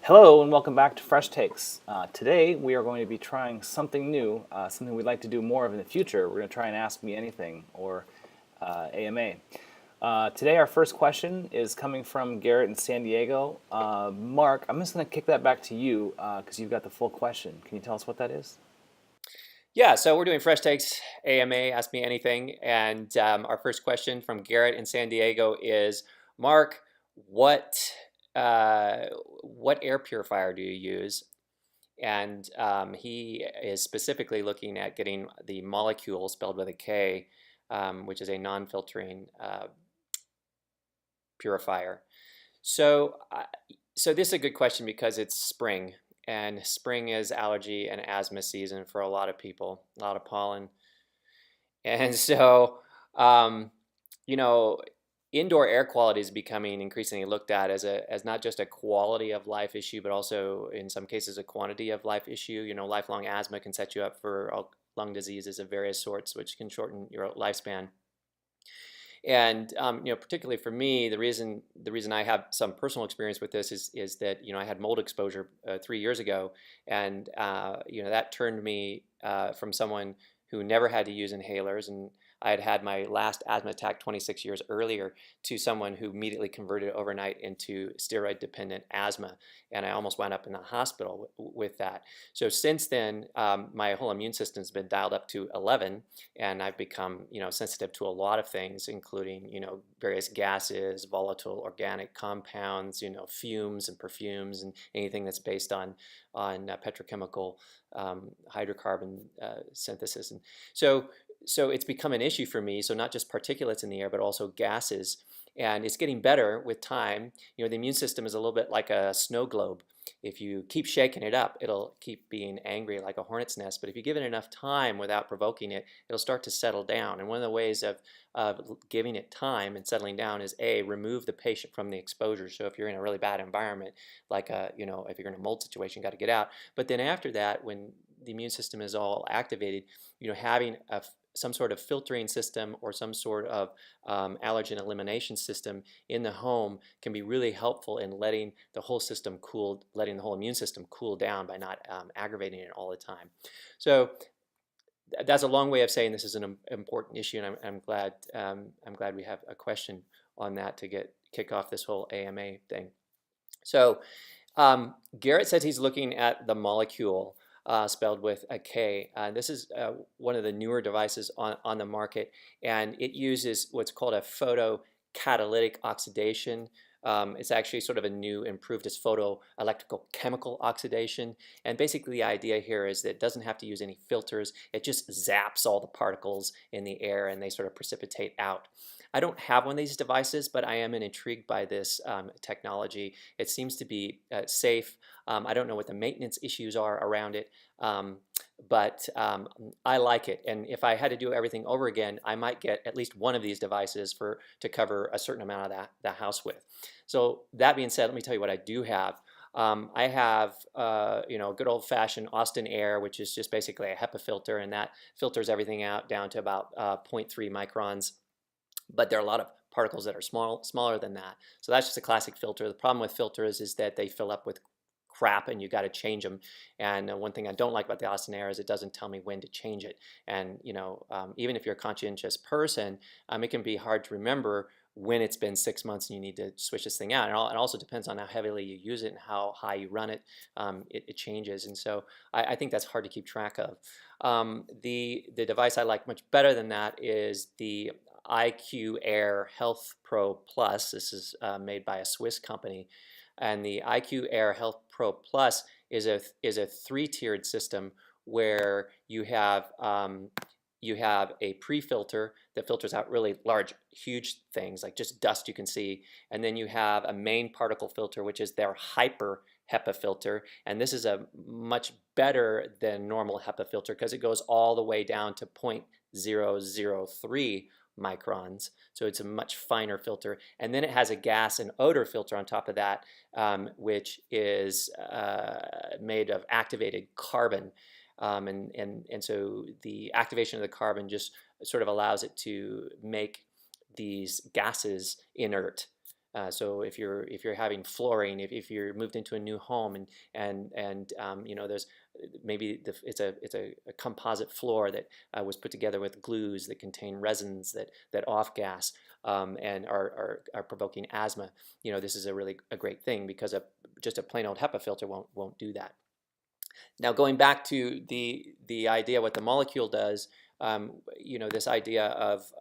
Hello and welcome back to Fresh Takes. Today we are going to be trying something new, something we'd like to do more of in the future. We're going to try and Ask Me Anything, or AMA. Today our first question is coming from Garrett in San Diego. Mark, I'm just going to kick that back to you because you've got the full question. Can you tell us what that is? Yeah, so we're doing Fresh Takes AMA, Ask Me Anything. And our first question from Garrett in San Diego is, Mark, what, what air purifier do you use? And he is specifically looking at getting the molecule spelled with a K, which is a non-filtering purifier. So, so this is a good question because it's spring, and spring is allergy and asthma season for a lot of people, a lot of pollen. And so, um, you know, indoor air quality is becoming increasingly looked at as not just a quality of life issue, but also in some cases a quantity of life issue. Lifelong asthma can set you up for lung diseases of various sorts, which can shorten your lifespan. And particularly for me, the reason I have some personal experience with this is that I had mold exposure 3 years ago, and that turned me from someone who never had to use inhalers, and I had had my last asthma attack 26 years earlier, to someone who immediately converted overnight into steroid-dependent asthma, and I almost wound up in the hospital with that. So since then, my whole immune system's been dialed up to 11, and I've become, sensitive to a lot of things, including, various gases, volatile organic compounds, fumes and perfumes, and anything that's based on petrochemical hydrocarbon synthesis. And so it's become an issue for me. So not just particulates in the air, but also gases. And it's getting better with time. The immune system is a little bit like a snow globe. If you keep shaking it up, it'll keep being angry like a hornet's nest. But if you give it enough time without provoking it, it'll start to settle down. And one of the ways of giving it time and settling down is remove the patient from the exposure. So if you're in a really bad environment, like if you're in a mold situation, you got to get out. But then after that, when the immune system is all activated, having some sort of filtering system or some sort of allergen elimination system in the home can be really helpful in letting the whole immune system cool down by not aggravating it all the time. So that's a long way of saying this is an important issue, and I'm glad we have a question on that to kick off this whole AMA thing. So Garrett says he's looking at the molecule spelled with a K. This is one of the newer devices on the market, and it uses what's called a photocatalytic oxidation. It's actually sort of a new improved, it's photoelectrical chemical oxidation. And basically the idea here is that it doesn't have to use any filters. It just zaps all the particles in the air and they sort of precipitate out. I don't have one of these devices, but I am intrigued by this technology. It seems to be safe. I don't know what the maintenance issues are around it, but I like it. And if I had to do everything over again, I might get at least one of these devices to cover a certain amount of the house with. So that being said, let me tell you what I do have. I have, good old-fashioned Austin Air, which is just basically a HEPA filter, and that filters everything out down to about 0.3 microns. But there are a lot of particles that are smaller than that. So that's just a classic filter. The problem with filters is that they fill up with crap and you got to change them. And one thing I don't like about the Austin Air is it doesn't tell me when to change it. And even if you're a conscientious person, it can be hard to remember when it's been 6 months and you need to switch this thing out. And it also depends on how heavily you use it and how high you run it. It changes. And so I think that's hard to keep track of. The device I like much better than that is the IQ Air Health Pro Plus. This is made by a Swiss company, and the IQ Air Health Pro Plus is a three-tiered system where you have a pre-filter that filters out really large, huge things like just dust you can see, and then you have a main particle filter, which is their hyper HEPA filter, and this is a much better than normal HEPA filter because it goes all the way down to 0.003 microns, so it's a much finer filter. And then it has a gas and odor filter on top of that, which is made of activated carbon. And so the activation of the carbon just sort of allows it to make these gases inert. So if you're having flooring, if you're moved into a new home and you know, there's maybe it's a composite floor that was put together with glues that contain resins that off gas and are provoking asthma. You know, this is a great thing because just a plain old HEPA filter won't do that. Now, going back to the idea what the molecule does, you know, this idea of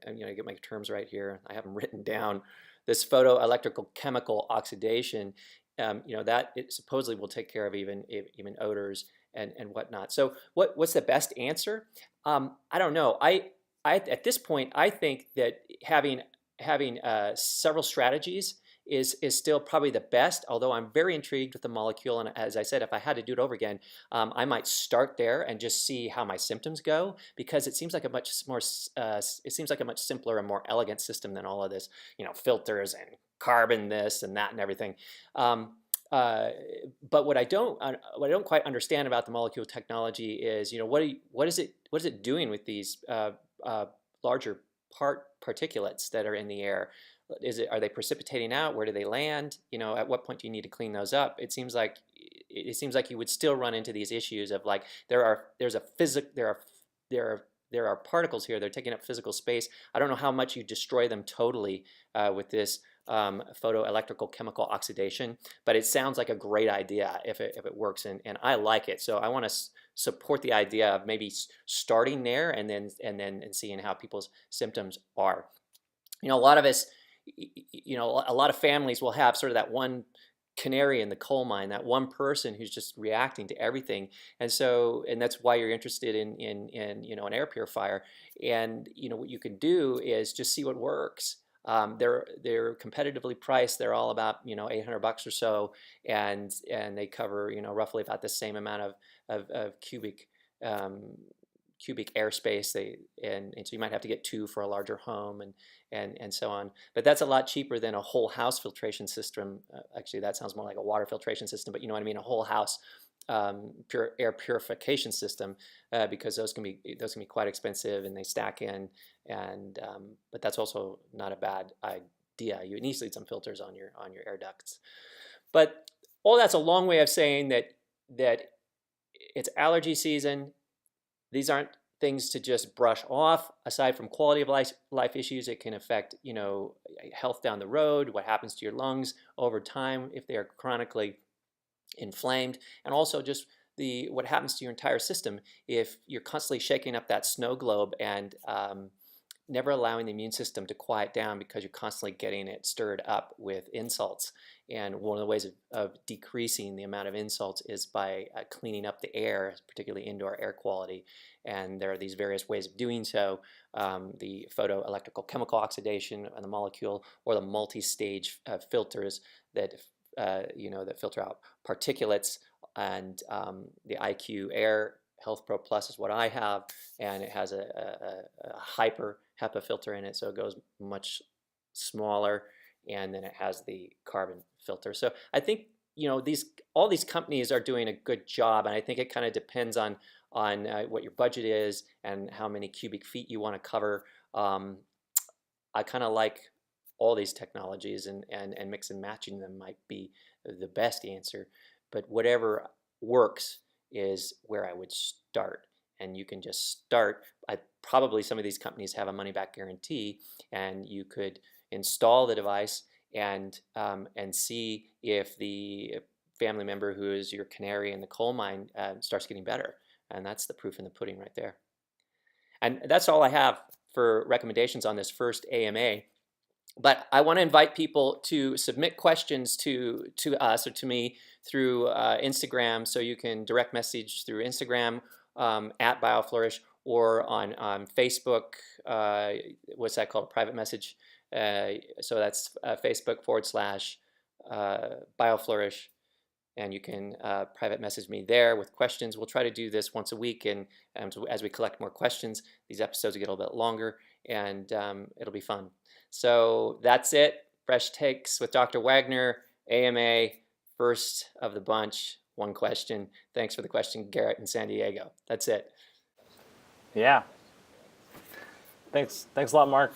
you know, I get my terms right here. I have them written down. This photoelectrical chemical oxidation, you know, that it supposedly will take care of even odors and whatnot. So, what's the best answer? I don't know. I at this point, I think that having several strategies is still probably the best, although I'm very intrigued with the molecule. And as I said, if I had to do it over again, I might start there and just see how my symptoms go, because it seems like a much more, it seems like a much simpler and more elegant system than all of this, you know, filters and carbon this and that and everything. But what I don't quite understand about the molecule technology is, you know, what is it doing with these larger particulates that are in the air? Are they precipitating out? Where do they land? You know, at what point do you need to clean those up? It seems like you would still run into these issues of like there are particles here. They're taking up physical space. I don't know how much you destroy them totally with this photoelectrical chemical oxidation, but it sounds like a great idea if it works, and I like it. So I want to support the idea of maybe starting there and then seeing how people's symptoms are. You know, a lot of us, you know, a lot of families will have sort of that one canary in the coal mine, that one person who's just reacting to everything, and that's why you're interested in you know, an air purifier. And you know, what you can do is just see what works. They're competitively priced. They're all about, you know, $800 or so, and they cover, you know, roughly about the same amount of cubic airspace. And so you might have to get two for a larger home and so on. But that's a lot cheaper than a whole house filtration system. Actually, that sounds more like a water filtration system, but you know what I mean, a whole house air purification system, because those can be quite expensive and they stack in. And but that's also not a bad idea. You need some filters on your air ducts. But all that's a long way of saying that it's allergy season. These aren't things to just brush off. Aside from quality of life issues, it can affect, you know, health down the road, what happens to your lungs over time if they are chronically inflamed, and also just what happens to your entire system if you're constantly shaking up that snow globe and never allowing the immune system to quiet down because you're constantly getting it stirred up with insults. And one of the ways of decreasing the amount of insults is by cleaning up the air, particularly indoor air quality. And there are these various ways of doing so: the photoelectrical chemical oxidation on the molecule, or the multi-stage filters that you know, that filter out particulates. And the IQ Air Health Pro Plus is what I have, and it has a hyper HEPA filter in it, so it goes much smaller, and then it has the carbon filter. So I think, you know, all these companies are doing a good job, and I think it kind of depends on what your budget is and how many cubic feet you want to cover. I kind of like all these technologies, and mix and matching them might be the best answer, but whatever works is where I would start. And you can just start. Probably some of these companies have a money-back guarantee, and you could install the device and see if the family member who is your canary in the coal mine starts getting better. And that's the proof in the pudding right there. And that's all I have for recommendations on this first AMA. But I want to invite people to submit questions to us or to me through Instagram. So you can direct message through Instagram at BioFlourish, or on Facebook. What's that called? Private message. So that's Facebook /BioFlourish. And you can private message me there with questions. We'll try to do this once a week, and so as we collect more questions, these episodes will get a little bit longer, and it'll be fun. So that's it. Fresh Takes with Dr. Wagner, AMA, first of the bunch, one question. Thanks for the question, Garrett in San Diego. That's it. Yeah. Thanks a lot, Mark.